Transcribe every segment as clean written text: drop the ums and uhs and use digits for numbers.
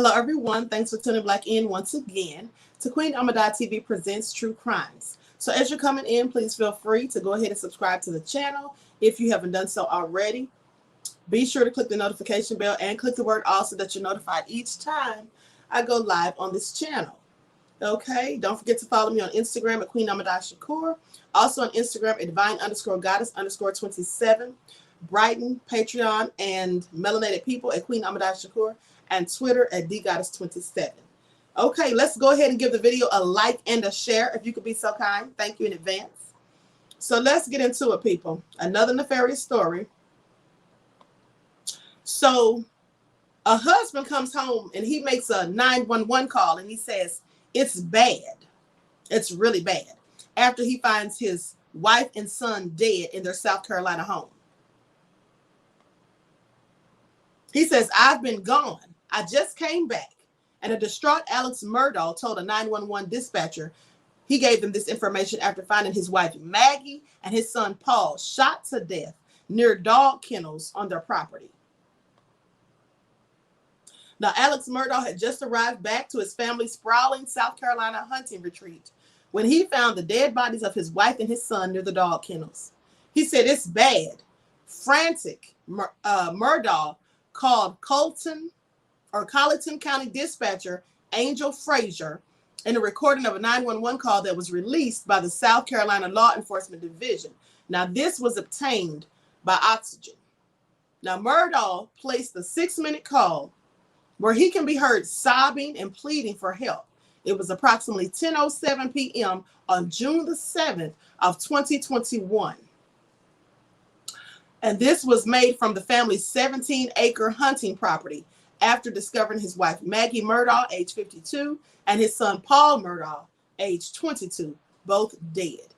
Hello, everyone. Thanks for tuning back in once again to Queen Ahmadiyyah TV Presents True Crimes. So as you're coming in, please feel free to go ahead and subscribe to the channel if you haven't done so already. Be sure to click the notification bell and click the word all so that you're notified each time I go live on this channel. Okay, don't forget to follow me on Instagram at Queen Ahmadiyyah. Also on Instagram at divine_goddess_27. Brighton, Patreon, and melanated people at Queen Ahmadiyyah, and Twitter at dgoddess27. Okay, let's go ahead and give the video a like and a share if you could be so kind. Thank you in advance. So let's get into it, people. Another nefarious story. So a husband comes home and he makes a 911 call and he says, it's bad. It's really bad. After he finds his wife and son dead in their South Carolina home. He says, I've been gone. I just came back. And a distraught Alex Murdaugh told a 911 dispatcher he gave them this information after finding his wife Maggie and his son Paul shot to death near dog kennels on their property. Now, Alex Murdaugh had just arrived back to his family's sprawling South Carolina hunting retreat when he found the dead bodies of his wife and his son near the dog kennels. He said, it's bad. Frantic, Murdaugh called Colleton County dispatcher Angel Frazier in a recording of a 911 call that was released by the South Carolina Law Enforcement Division. Now, this was obtained by Oxygen. Now, Murdaugh placed a 6-minute call where he can be heard sobbing and pleading for help. It was approximately 10:07 p.m. on June the 7th of 2021. And this was made from the family's 17-acre hunting property after discovering his wife, Maggie Murdaugh, age 52, and his son, Paul Murdaugh, age 22, both dead.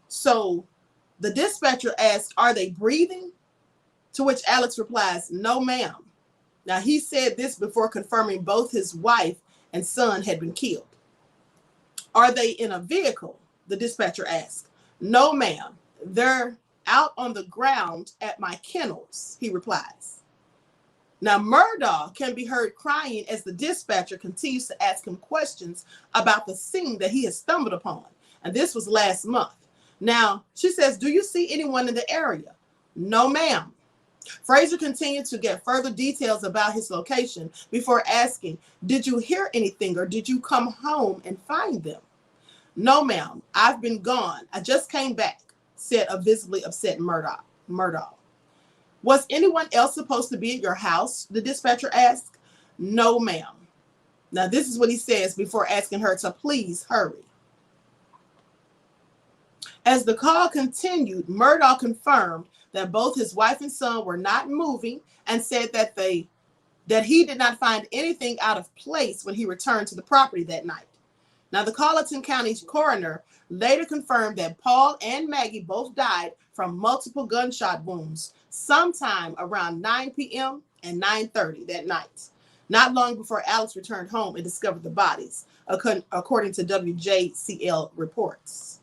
So the dispatcher asked, are they breathing? To which Alex replies, no, ma'am. Now, he said this before confirming both his wife and son had been killed. Are they in a vehicle? The dispatcher asked. No, ma'am. They're out on the ground at my kennels, he replies. Now, Murdaugh can be heard crying as the dispatcher continues to ask him questions about the scene that he has stumbled upon. And this was last month. Now, she says, do you see anyone in the area? No, ma'am. Frazier continued to get further details about his location before asking, did you hear anything or did you come home and find them? No, ma'am. I've been gone. I just came back, said a visibly upset Murdaugh. Was anyone else supposed to be at your house? The dispatcher asked. No, ma'am. Now, this is what he says before asking her to please hurry. As the call continued, Murdaugh confirmed that both his wife and son were not moving and said that he did not find anything out of place when he returned to the property that night. Now, the Colleton County coroner later confirmed that Paul and Maggie both died from multiple gunshot wounds sometime around 9 p.m. and 9:30 that night, not long before Alex returned home and discovered the bodies, according to WJCL reports.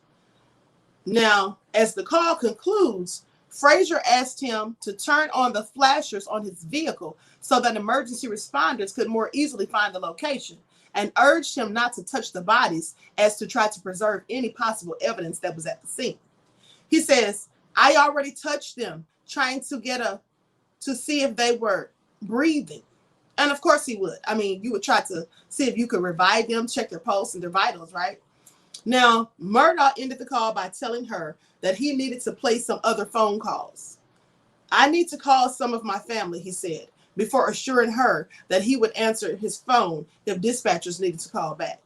Now, as the call concludes, Frazier asked him to turn on the flashers on his vehicle so that emergency responders could more easily find the location, and urged him not to touch the bodies as to try to preserve any possible evidence that was at the scene. He says, I already touched them, trying to see if they were breathing. And of course he would. I mean, you would try to see if you could revive them, check their pulse and their vitals, right? Now, Murdaugh ended the call by telling her that he needed to place some other phone calls. I need to call some of my family, he said, before assuring her that he would answer his phone if dispatchers needed to call back.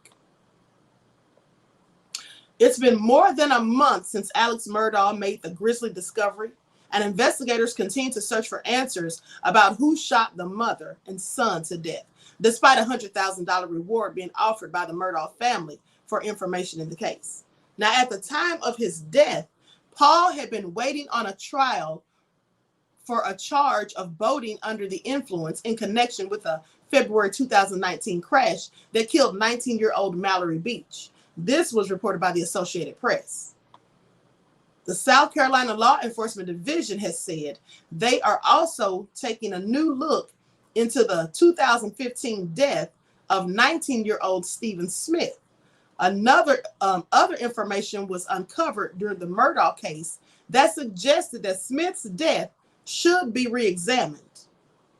It's been more than a month since Alex Murdaugh made the grisly discovery, and investigators continue to search for answers about who shot the mother and son to death, despite a $100,000 reward being offered by the Murdaugh family for information in the case. Now, at the time of his death, Paul had been waiting on a trial for a charge of boating under the influence in connection with a February 2019 crash that killed 19-year-old Mallory Beach. This was reported by the Associated Press. The South Carolina Law Enforcement Division has said they are also taking a new look into the 2015 death of 19-year-old Stephen Smith. Other information was uncovered during the Murdaugh case that suggested that Smith's death should be re-examined.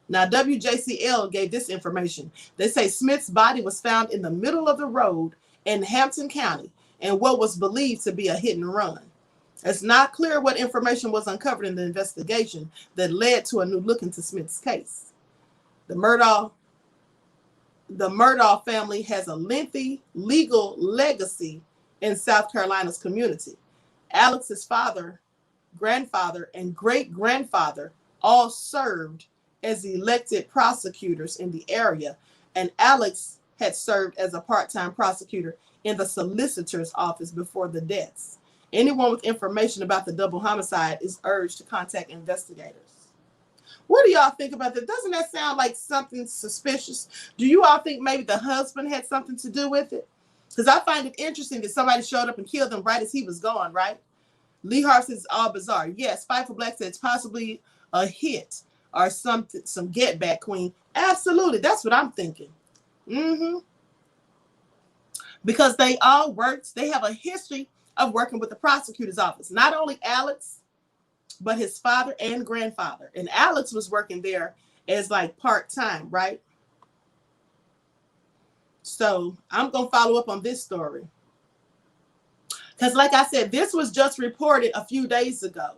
Now, WJCL gave this information. They say Smith's body was found in the middle of the road in Hampton County in what was believed to be a hit and run. It's not clear what information was uncovered in the investigation that led to a new look into Smith's case. The Murdaugh family has a lengthy legal legacy in South Carolina's community. Alex's father, grandfather, and great-grandfather all served as elected prosecutors in the area, and Alex had served as a part-time prosecutor in the solicitor's office before the deaths. Anyone with information about the double homicide is urged to contact investigators. What do y'all think about that? Doesn't that sound like something suspicious? Do you all think maybe the husband had something to do with it? Because I find it interesting that somebody showed up and killed him right as he was gone, right? Lee Hart says it's all bizarre. Yes, Fight for Black says it's possibly a hit or some get back, Queen. Absolutely. That's what I'm thinking. Because they all worked. They have a history of working with the prosecutor's office. Not only Alex, but his father and grandfather. And Alex was working there as like part-time, right? So I'm going to follow up on this story. Because like I said, this was just reported a few days ago,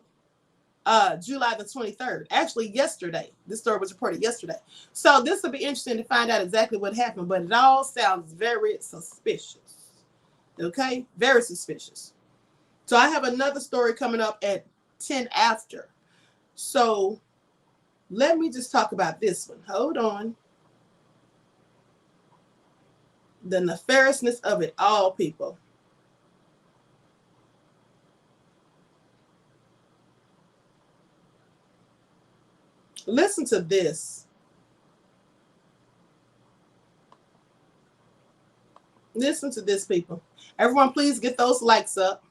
July the 23rd. Actually, yesterday. This story was reported yesterday. So this will be interesting to find out exactly what happened. But it all sounds very suspicious. Okay? Very suspicious. So I have another story coming up at 10 after. So let me just talk about this one. Hold on. The nefariousness of it all, people. Listen to this. Listen to this, people. Everyone, please get those likes up.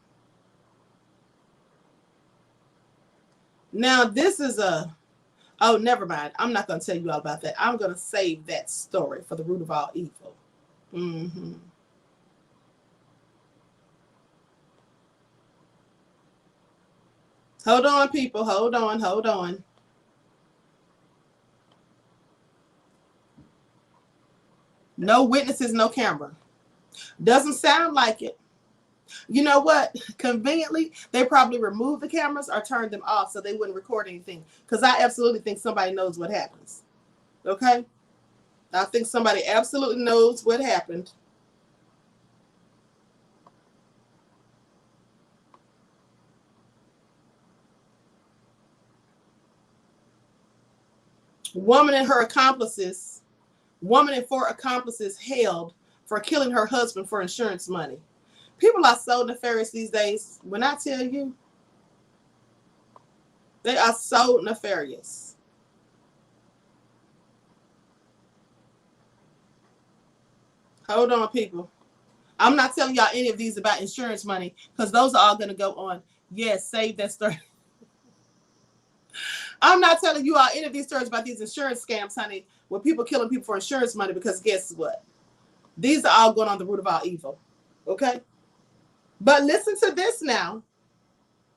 Now, this is oh, never mind. I'm not going to tell you all about that. I'm going to save that story for the root of all evil. Hold on, people. Hold on. No witnesses, no camera. Doesn't sound like it. You know what? Conveniently, they probably removed the cameras or turned them off so they wouldn't record anything. Because I absolutely think somebody knows what happens. Okay? I think somebody absolutely knows what happened. Woman and 4 accomplices held for killing her husband for insurance money. People are so nefarious these days. When I tell you, they are so nefarious. Hold on, people. I'm not telling y'all any of these about insurance money because those are all going to go on. Yes, save that story. I'm not telling you all any of these stories about these insurance scams, honey, where people killing people for insurance money because guess what? These are all going on the root of all evil. Okay? But listen to this now.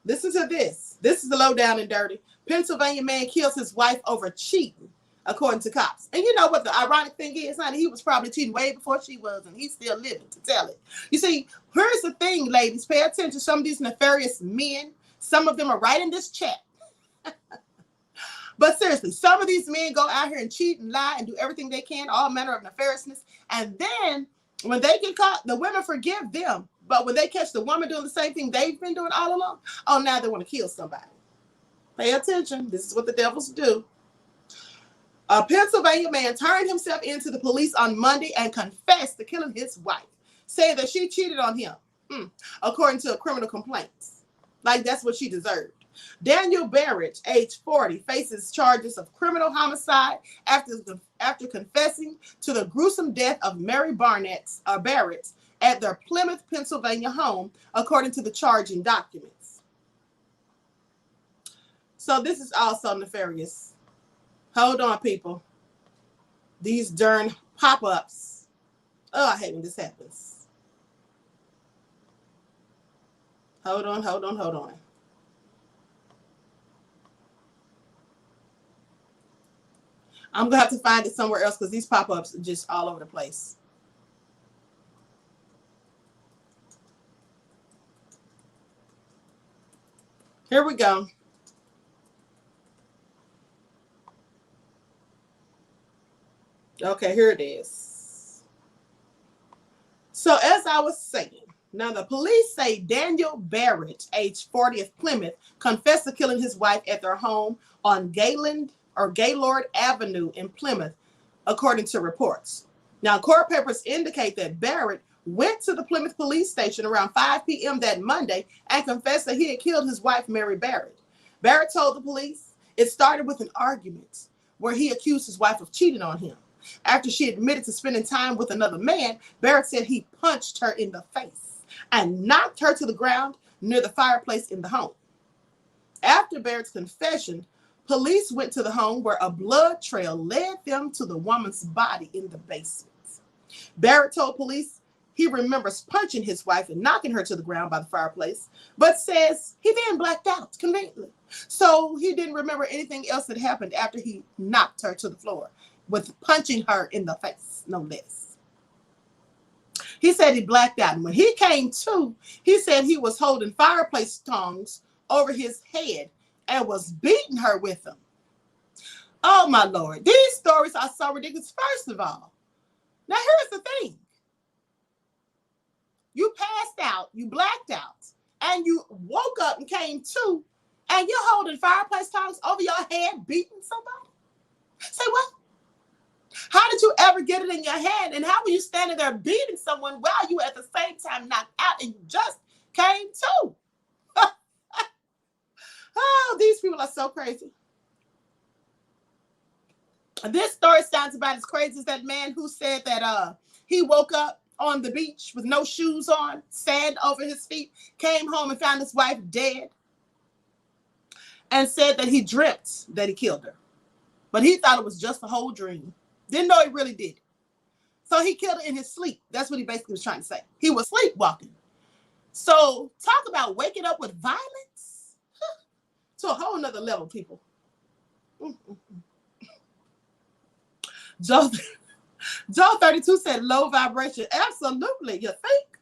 Listen to this. This is the low down and dirty. Pennsylvania man kills his wife over cheating, according to cops. And you know what the ironic thing is, honey? He was probably cheating way before she was, and he's still living to tell it. You see, here's the thing, ladies. Pay attention. Some of these nefarious men, some of them are right in this chat. But seriously, some of these men go out here and cheat and lie and do everything they can, all manner of nefariousness. And then when they get caught, the women forgive them. But when they catch the woman doing the same thing they've been doing all along, oh, now they want to kill somebody. Pay attention. This is what the devils do. A Pennsylvania man turned himself into the police on Monday and confessed to killing his wife, saying that she cheated on him, according to a criminal complaint. Like that's what she deserved. Daniel Barrett, age 40, faces charges of criminal homicide after confessing to the gruesome death of Mary Barrett at their Plymouth, Pennsylvania home, according to the charging documents. So this is also nefarious. Hold on, people. These darn pop-ups. Oh, I hate when this happens. Hold on. I'm going to have to find it somewhere else because these pop-ups are just all over the place. Here we go. Okay, here it is. So as I was saying, now the police say Daniel Barrett, age 40 of Plymouth, confessed to killing his wife at their home on Gaylord Avenue in Plymouth, according to reports. Now, court papers indicate that Barrett went to the Plymouth police station around 5 p.m. that Monday and confessed that he had killed his wife, Mary Barrett. Barrett told the police it started with an argument where he accused his wife of cheating on him. After she admitted to spending time with another man, Barrett said he punched her in the face and knocked her to the ground near the fireplace in the home. After Barrett's confession, police went to the home where a blood trail led them to the woman's body in the basement. Barrett told police he remembers punching his wife and knocking her to the ground by the fireplace, but says he then blacked out conveniently. So he didn't remember anything else that happened after he knocked her to the floor, with punching her in the face, no less. He said he blacked out. And when he came to, he said he was holding fireplace tongs over his head and was beating her with them. Oh, my Lord. These stories are so ridiculous. First of all, now here's the thing. You passed out, you blacked out, and you woke up and came to, and you're holding fireplace tongs over your head beating somebody? Say what? How did you ever get it in your hand? And how were you standing there beating someone while you at the same time knocked out and you just came to? Oh, these people are so crazy. This story sounds about as crazy as that man who said that he woke up on the beach with no shoes on, sand over his feet, came home and found his wife dead, and said that he dreamt that he killed her. But he thought it was just a whole dream. Didn't know he really did. So he killed her in his sleep. That's what he basically was trying to say. He was sleepwalking. So talk about waking up with violence to a whole nother level, people. Joe 32 said low vibration. Absolutely. You think?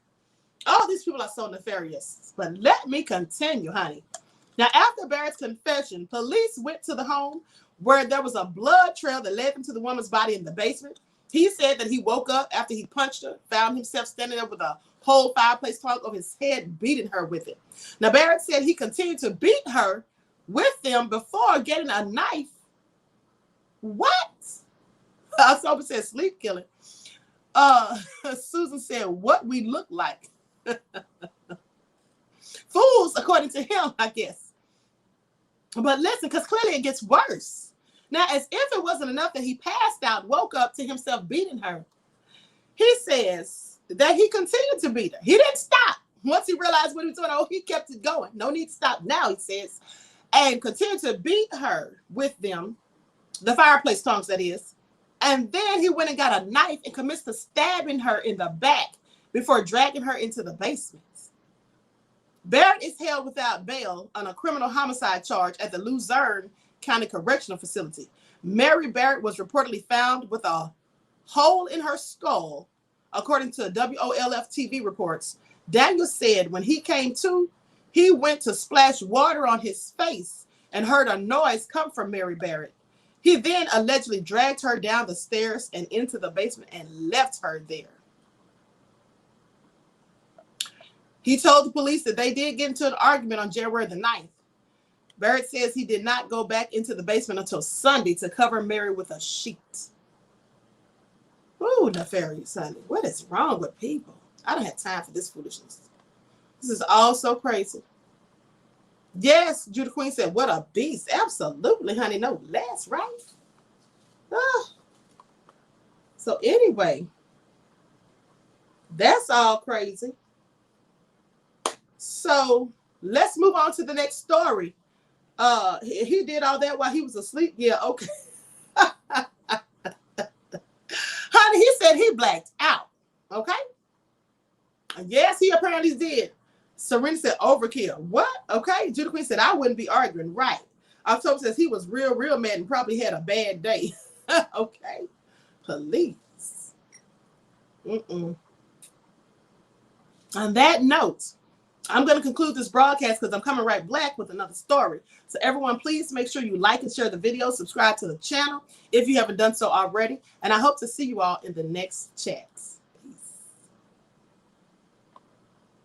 All these people are so nefarious. But let me continue, honey. Now, after Barrett's confession, police went to the home where there was a blood trail that led them to the woman's body in the basement. He said that he woke up after he punched her, found himself standing there with a whole fireplace tongue over his head, beating her with it. Now, Barrett said he continued to beat her with them before getting a knife. What? Someone said sleep killing. Susan said, what we look like. Fools, according to him, I guess. But listen, because clearly it gets worse. Now, as if it wasn't enough that he passed out, woke up to himself beating her, he says that he continued to beat her. He didn't stop. Once he realized what he was doing, he kept it going. No need to stop now, he says. And continued to beat her with them, the fireplace tongs, that is. And then he went and got a knife and commenced to stabbing her in the back before dragging her into the basement. Barrett is held without bail on a criminal homicide charge at the Luzerne County Correctional Facility. Mary Barrett was reportedly found with a hole in her skull, according to WOLF TV reports. Daniel said when he came to, he went to splash water on his face and heard a noise come from Mary Barrett. He then allegedly dragged her down the stairs and into the basement and left her there. He told the police that they did get into an argument on January the 9th. Barrett says he did not go back into the basement until Sunday to cover Mary with a sheet. Ooh, nefarious, honey. What is wrong with people? I don't have time for this foolishness. This is all so crazy. Yes, Judah Queen said, what a beast. Absolutely, honey. No less, right? So anyway, that's all crazy. So let's move on to the next story. He did all that while he was asleep. Yeah, okay. said he blacked out. Okay? Yes, he apparently did. Serena said overkill. What? Okay. Judah Queen said I wouldn't be arguing. Right. October says he was real mad and probably had a bad day. Okay. Police. On that note, I'm going to conclude this broadcast because I'm coming right back with another story. So everyone, please make sure you like and share the video, subscribe to the channel if you haven't done so already. And I hope to see you all in the next chats.